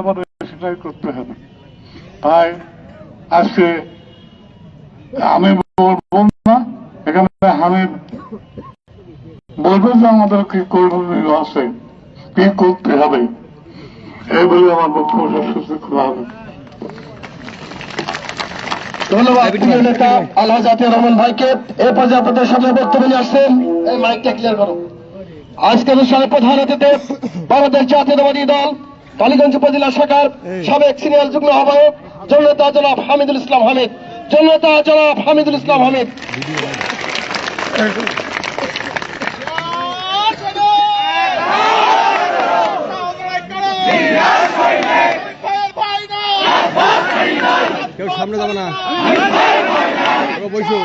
আমাদের সেটাই করতে হবে। তাই আজকে আমি বলবো না, এখানে আমি বলবো যে আমাদের কি করণীয় আছে, কি করতে হবে, এই বলে আমার বক্তব্য শেষ করা হবে। ধন্যবাদ প্রিয় নেতা আলহাজ আতিয়ার রহমান ভাইকে। এ পর্যায়ে আপনাদের সামনে বক্তব্য নিয়ে আসছেন, এই মাইকটা ক্লিয়ার করো। আজকের অনুষ্ঠানে প্রধান অতিথি বাংলাদেশ জাতীয়তাবাদী দল কালীগঞ্জ উপজেলা শাখার সাবেক সিনিয়র যুগ্ম আহ্বায়ক জননেতা জনাব হামিদুল ইসলাম হামিদ। জননেতা জনাব হামিদুল ইসলাম হামিদ। কেউ সামনে যাবে না, বসো।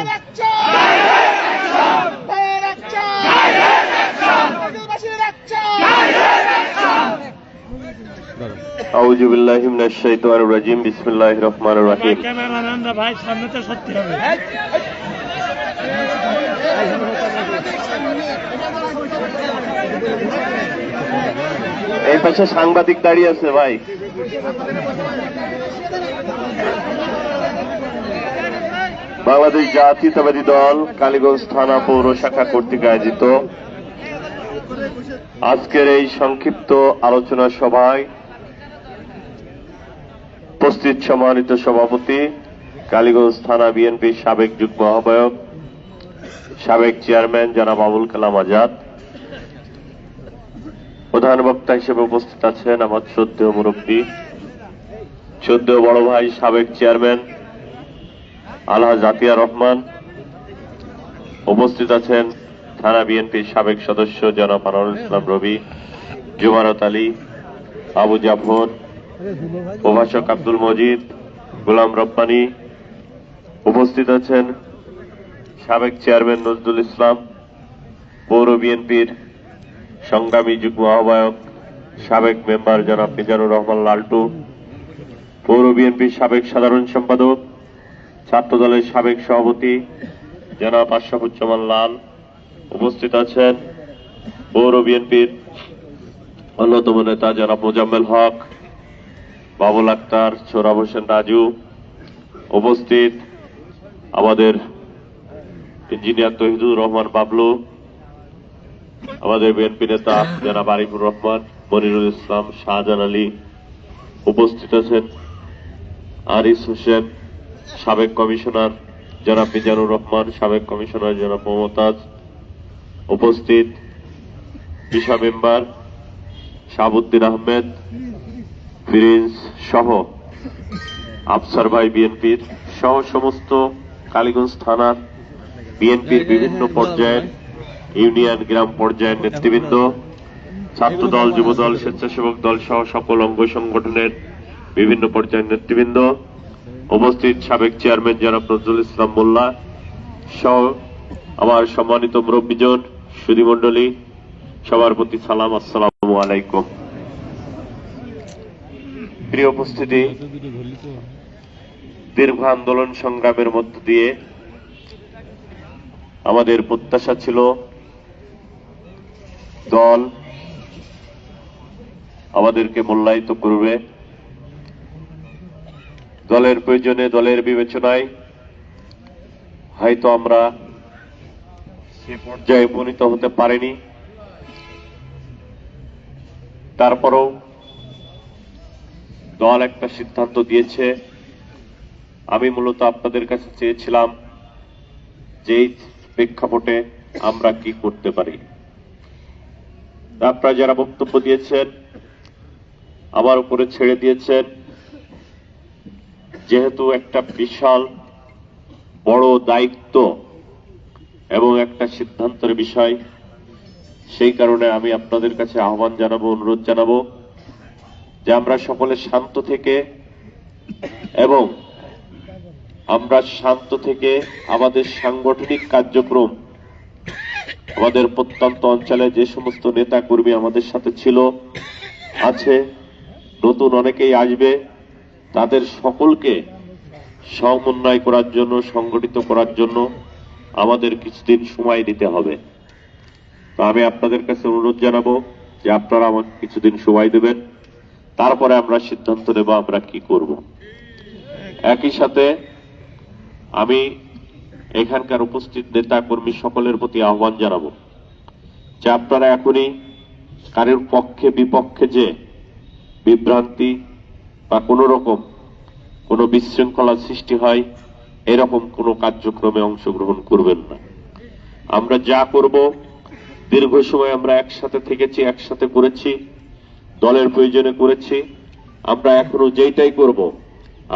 আউযু বিল্লাহি মিনাশ শাইতানির রাজিম। বিসমিল্লাহির রহমানির রহিম। ক্যামেরাম্যানরা ভাই সামনে তো সত্যি হবে। এই পাশে সাংবাদিক দাঁড়িয়ে আছে ভাই। বাংলাদেশ জাতীয়তাবাদী দল কালীগঞ্জ থানা পৌর শাখা কর্তৃক আয়োজিত আজকের এই সংক্ষিপ্ত আলোচনা সভায় উপস্থিত সম্মানিত সভাপতি, কালীগঞ্জ থানা বিএনপির সাবেক যুগ্ম আহ্বায়ক, সাবেক চেয়ারম্যান জনাব আবুল কালাম আজাদ, প্রধান বক্তা হিসেবে উপস্থিত আছেন আমার শ্রদ্ধেয় মুরব্বী, শ্রদ্ধেয় বড় ভাই সাবেক চেয়ারম্যান আলহাজ আতিয়ার রহমান, উপস্থিত আছেন থানা বিএনপির সাবেক সদস্য জনাব আনোয়ারুল ইসলাম রবি, জুমারত আলী, আবু জাফর, প্রভাষক আব্দুল মজিদ, গোলাম রব্বানী, উপস্থিত আছেন সাবেক চেয়ারম্যান নজরুল ইসলাম, পৌর বিএনপির সংগ্রামী যুগ্ম আহ্বায়ক সাবেক মেম্বার জনাব মিজানুর রহমান লালটু, পৌর বিএনপির সাবেক সাধারণ সম্পাদক, ছাত্র দলের সাবেক সভাপতি জনাব আশরাফুজ্জামান লাল, উপস্থিত আছেন পৌর বিএনপির অন্যতম নেতা জনাব মোজাম্মেল হক, বাবুল আক্তার, সোহরাব হোসেন রাজু, উপস্থিত আমাদের ইঞ্জিনিয়ার তহিদুর রহমান বাবলু, আমাদের বিএনপি নেতা জনাব আরিফুর রহমান, মনিরুল ইসলাম, শাহজাহান আলী, উপস্থিত আছেন আরিস হোসেন, সাবেক কমিশনার জনাব মিজানুর রহমান, সাবেক কমিশনার জনাব মমতাজ, উপস্থিত বিশা মেম্বার শাহাবুদ্দিন আহমেদ, ফিরিন্স সহ আফসার ভাই বিএনপির সহ সমস্ত কালীগঞ্জ থানার বিএনপির বিভিন্ন পর্যায়ের ইউনিয়ন গ্রাম পর্যায়ের নেতৃবৃন্দ, ছাত্র দল, যুব দল, স্বেচ্ছাসেবক দল সহ সকল অঙ্গ সংগঠনের বিভিন্ন পর্যায়ের নেতৃবৃন্দ, উপস্থিত সাবেক চেয়ারম্যান জনাব নজরুল ইসলাম মোল্লা সহ আমার সম্মানিত মুরব্বীজন, সুধীমণ্ডলী, সবার প্রতি সালাম, আসসালামু আলাইকুম। প্রিয় উপস্থিতি, দীর্ঘ আন্দোলন সংগ্রামের মধ্য দিয়ে আমাদের প্রত্যাশা ছিল দল আমাদেরকে মূল্যায়িত করবে, দলের প্রয়োজনে, দলের বিবেচনায় হয়তো আমরা সে পর্যায়ে উপনীত হতে পারিনি। তারপরও দল একটা সিদ্ধান্ত দিয়েছে। আমি মূলত আপনাদের কাছে চেয়েছিলাম যে এই প্রেক্ষাপটে আমরা কি করতে পারি। আপনারা যারা বক্তব্য দিয়েছেন আমার উপরে ছেড়ে দিয়েছেন, যেহেতু একটা বিশাল বড় দায়িত্ব এবং একটা সিদ্ধান্তের বিষয়, সেই কারণে আমি আপনাদের কাছে আহ্বান জানাবো, অনুরোধ জানাবো যে আমরা সকলে শান্ত থেকে এবং আমরা শান্ত থেকে আমাদের সাংগঠনিক কার্যক্রম, আমাদের প্রত্যন্ত অঞ্চলে যে সমস্ত নেতা কর্মী আমাদের সাথে ছিল, আছে, নতুন অনেকেই আসবে, তাদের সকলকে সমন্বয় করার জন্য, সংগঠিত করার জন্য আমাদের কিছুদিন সময় দিতে হবে। তো আমি আপনাদের কাছে অনুরোধ জানাবো যে আপনারা আমাকে কিছুদিন সময় দেবেন। তারপরে আমরা সিদ্ধান্ত নেব আমরা কি করব। একই সাথে আমি এখানকার উপস্থিত নেতা কর্মী সকলের প্রতি আহ্বান জানাবো যে আপনারা এখনই কারোর পক্ষে বিপক্ষে যে বিভ্রান্তি বা কোনো রকম কোনো বিশৃঙ্খলা সৃষ্টি হয় এরকম কোনো কার্যক্রমে অংশগ্রহণ করবেন না। আমরা যা করব দীর্ঘ সময় আমরা একসাথে থেকেছি, একসাথে করেছি, দলের প্রয়োজনে করেছি। আমরা এখনো যেটাই করব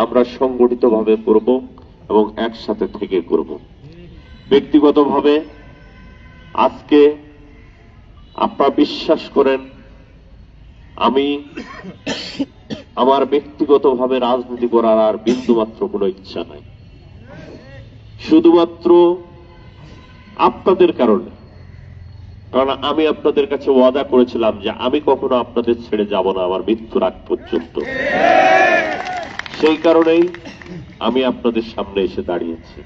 আমরা সংগঠিতভাবে করব এবং একসাথে থেকে করব। ব্যক্তিগতভাবে আজকে আপনারা বিশ্বাস করেন আমি আমার ব্যক্তিগতভাবে রাজনীতি করার আর বিন্দুমাত্র কোনো ইচ্ছা নাই, শুধুমাত্র আপনাদের কারণে। কারণ আমি আপনাদের কাছে ওয়াদা করেছিলাম যে আমি কখনো আপনাদের ছেড়ে যাব না আমার মৃত্যুর আগ পর্যন্ত। সেই কারণেই আমি আপনাদের সামনে এসে দাঁড়িয়েছি।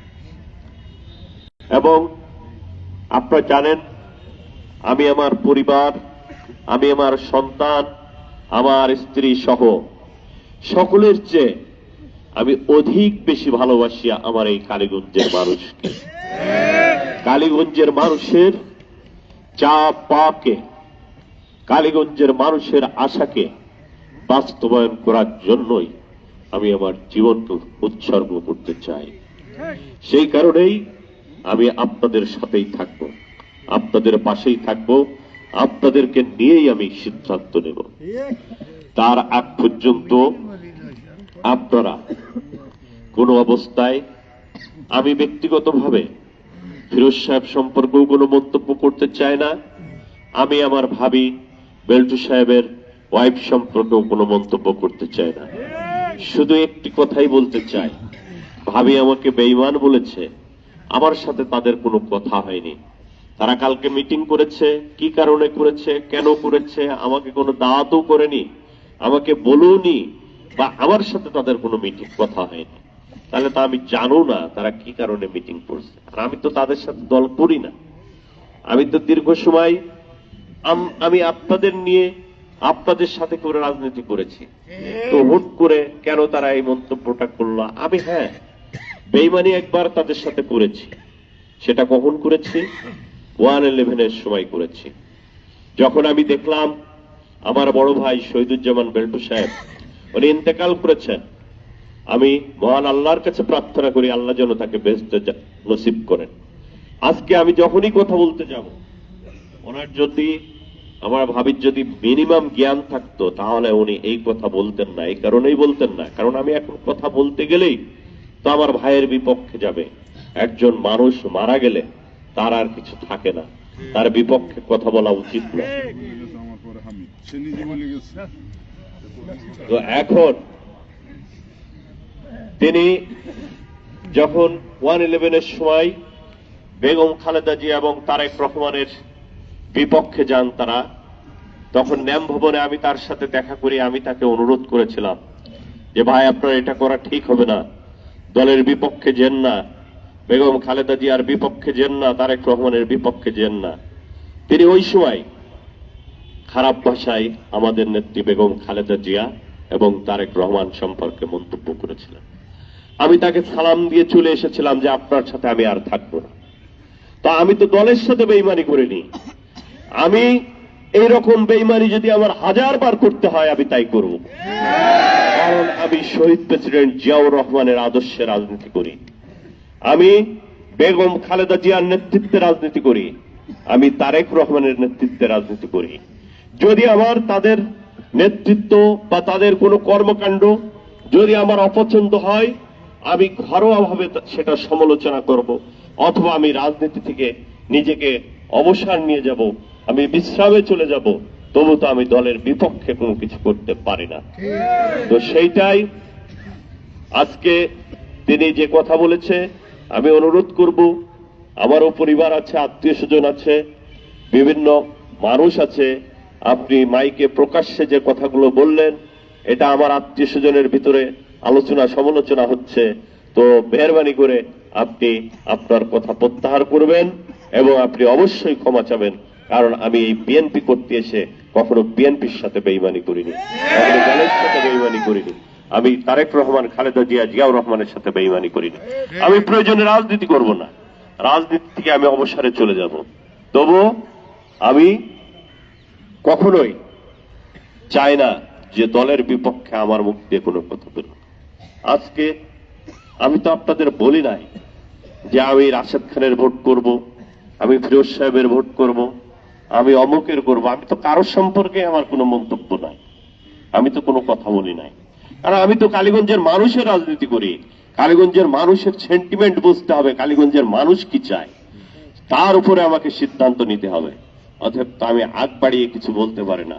এবং আপনারা জানেন আমি আমার পরিবার, আমি আমার সন্তান, আমার স্ত্রী সহ সকলের চেয়ে আমি অধিক বেশি ভালোবাসি আমার এই কালীগঞ্জের মানুষকে। কালীগঞ্জের মানুষের চা পাকে, কালীগঞ্জের মানুষের আশাকে বাস্তবায়ন করার জন্যই আমি আমার জীবনকে উৎসর্গ করতে চাই। সেই কারণেই আমি আপনাদের সাথেই থাকব, আপনাদের পাশেই থাকব, আপনাদেরকে নিয়েই আমি সিদ্ধান্ত নেব। তার আগ পর্যন্ত আপনারা কোনো অবস্থায়, আমি ব্যক্তিগতভাবে ফিরোজ সাহেব সম্পর্কেও কোনো মন্তব্য করতে চাই না, আমি আমার ভাবি বেল্টু সাহেবের ওয়াইফ সম্পর্কেও কোনো মন্তব্য করতে চাই না। শুধু একটি কথাই বলতে চাই, ভাবি আমাকে বেঈমান বলেছে, আমার সাথে তাদের কোনো কথা হয়নি। তারা কালকে মিটিং করেছে, কি কারণে করেছে, কেন করেছে, আমাকে কোনো দাওয়াতও করেনি, আমাকে বলুনি, বা আমার সাথে তাদের কোনো মিটিং কথা হয়নি। তাহলে তো আমি জানো না তারা কি কারণে মিটিং করছে। আর আমি তো তাদের সাথে দল করি না। আমি তো দীর্ঘ সময় আমি আপনাদের নিয়ে আপনাদের সাথে করে রাজনীতি করেছি। তো হুট করে কেন তারা এই মন্তব্যটা করলো? আমি বেঈমানি একবার তাদের সাথে করেছি। সেটা কখন করেছি? 111-এর সময় করেছি। যখন আমি দেখলাম আমার বড় ভাই শহীদুজ্জামান বেল্টু সাহেব উনি ইন্তেকাল করেছেন, আমি মহান আল্লাহর কাছে প্রার্থনা করি আল্লাহ যেন তাকে বেহেশত নসিব করেন। আজকে আমি যখনই কথা বলতে যাব, ওনার যদি, আমার ভাবির যদি মিনিমাম জ্ঞান থাকতো তাহলে উনি এই কথা বলতেন না। এই কারণেই বলতেন না, কারণ আমি এখন কথা বলতে গেলেই তো আমার ভাইয়ের বিপক্ষে যাবে। একজন মানুষ মারা গেলে তার আর কিছু থাকে না, তার বিপক্ষে কথা বলা উচিত না। তো এখন তিনি যখন 111-এর সময় বেগম খালেদা জিয়া এবং তারেক রহমানের বিপক্ষে যান তারা, তখন ন্যাম ভবনে আমি তার সাথে দেখা করি। আমি তাকে অনুরোধ করেছিলাম যে ভাই আপনার এটা করা ঠিক হবে না, দলের বিপক্ষে যেন না, বেগম খালেদা জিয়ার বিপক্ষে যেন না, তারেক রহমানের বিপক্ষে যেন না। তিনি ওই সময় খারাপ ভাষায় আমাদের নেত্রী বেগম খালেদা জিয়া এবং তারেক রহমান সম্পর্কে মন্তব্য করেছিলেন। আমি তাকে সালাম দিয়ে চলে এসেছিলাম যে আপনার সাথে আমি আর থাকবো না। তা আমি তো দলের সাথে বেঈমানি করিনি। আমি এইরকম বেঈমানি যদি আমার 1000 বার করতে হয় আমি তাই করব, কারণ আমি শহীদ প্রেসিডেন্ট জিয়াউর রহমানের আদর্শে রাজনীতি করি, আমি বেগম খালেদা জিয়ার নেতৃত্বে রাজনীতি করি, আমি তারেক রহমানের নেতৃত্বে রাজনীতি করি। যদি আমার তাদের নেতৃত্ব বা তাদের কোনো কর্মকাণ্ড যদি আমার অপছন্দ হয়, আমি ঘরোয়াভাবে সেটা সমালোচনা করব, অথবা আমি রাজনীতি থেকে নিজেকে অবসর নিয়ে যাব, আমি বিশ্রামে চলে যাব, তবু তো আমি দলের বিপক্ষে কোনো কিছু করতে পারি না। তো সেইটাই আজকে তিনি যে কথা বলেছে, আমি অনুরোধ করব, আমারও পরিবার আছে, আত্মীয় স্বজন আছে, বিভিন্ন মানুষ আছে, আপনি মাইকে প্রকাশ্যে যে কথাগুলো বললেন এটা আমার আত্মীয় স্বজনের ভিতরে আলোচনা সমালোচনা হচ্ছে, তো মেহরবানি করে আপনি আপনার কথা প্রত্যাহার করবেন এবং আপনি অবশ্যই ক্ষমা চাবেন। কারণ আমি এই বিএনপি করতে এসে কখনো বিএনপির সাথে বেইমানি করিনি, কখনো দলের সাথে বেইমানি করিনি, আমি তারেক রহমান, খালেদা জিয়া, জিয়াউর রহমানের সাথে বেইমানি করিনি। আমি প্রয়োজনে রাজনীতি করব না, রাজনীতি থেকে আমি অবসরে চলে যাব, তবু আমি কখনোই চাই না যে দলের বিপক্ষে আমার মুখ দিয়ে কোনো কথা বেরোক। আজকে আমি তো আপনাদের বলি নাই যে আমি রাশেদ খানের ভোট করব, আমি ফিরোজ সাহেবের ভোট করব, আমি অমুকের করব। আমি তো কারোর সম্পর্কে আমার কোনো মন্তব্য নাই, আমি তো কোনো কথা বলি নাই, কারণ আমি তো কালীগঞ্জের মানুষের রাজনীতি করি। কালীগঞ্জের মানুষের সেন্টিমেন্ট বুঝতে হবে, কালীগঞ্জের মানুষ কি চায় তার উপরে আমাকে সিদ্ধান্ত নিতে হবে। অতএব তো আমি আগ বাড়িয়ে কিছু বলতে পারি না।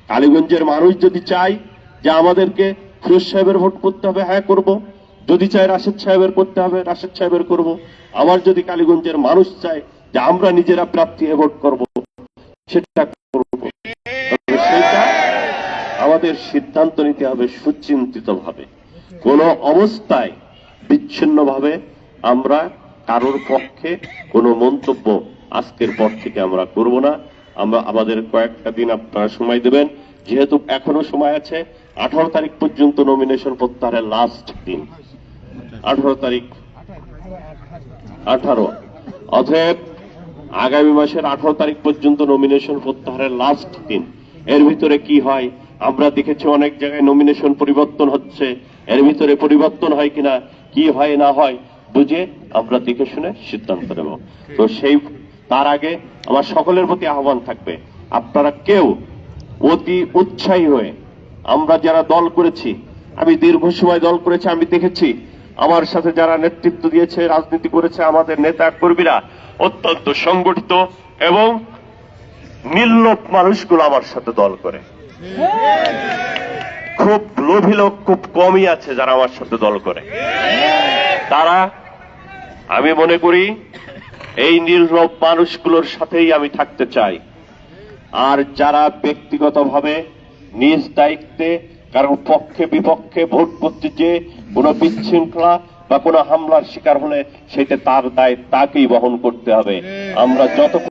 কালীগঞ্জের মানুষ যদি চায় যে আমাদেরকে ফিরোজ সাহেবের ভোট করতে হবে, হ্যাঁ করব। যদি চায় রাশেদ সাহেবের করতে হবে, রাশেদ সাহেবের করব। আবার যদি কালীগঞ্জের মানুষ চায় যে আমরা নিজেরা প্রার্থী হয়ে ভোট করব, সেটা করব। সেটা আমাদের সিদ্ধান্ত নিতে হবে সুচিন্তিত ভাবে। কোন অবস্থায় বিচ্ছিন্নভাবে আমরা কারোর পক্ষে কোনো মন্তব্য আজকের পর থেকে আমরা করব না। আমরা আমাদের কয়েকটা দিন আপনারা সময় দেবেন, যেহেতু এখনো সময় আছে। 18 তারিখ পর্যন্ত নমিনেশন প্রত্যাহারের লাস্ট দিন, 18 তারিখ 18। অতএব আগামী মাসের 18 তারিখ পর্যন্ত নমিনেশন প্রত্যাহারের লাস্ট দিন। এর ভিতরে কি হয় আমরা দেখেছি, অনেক জায়গায় নমিনেশন পরিবর্তন হচ্ছে, এর ভিতরে পরিবর্তন হয় কিনা, কি হয় না হয় বুঝে আমরা দেখে শুনে সিদ্ধান্ত নেব। তো তার আগে আমার সকলের প্রতি আহ্বান থাকবে, আপনারা কেউ অতি উৎসাহী হয়ে, আমরা যারা দল করেছি, আমি দীর্ঘ সময় দল করেছি, আমি দেখেছি আমার সাথে যারা নেতৃত্ব দিয়েছে, রাজনীতি করেছে, আমাদের নেতা কর্মীরা অত্যন্ত সংগঠিত এবং নির্লোভ মানুষগুলো আমার সাথে দল করে। খুব লোভী লোক খুব কমই আছে যারা আমার সাথে দল করে। তারা, আমি মনে করি এই নির্লোভ মানুষগুলোর সাথেই আমি থাকতে চাই। আর যারা ব্যক্তিগতভাবে নিজ দায়িত্বে কারণ পক্ষে বিপক্ষে ভোট করতে যে কোনো বিশৃঙ্খলা বা কোনো হামলার শিকার হলে সেটা তার দায় তাকেই বহন করতে হবে। আমরা যত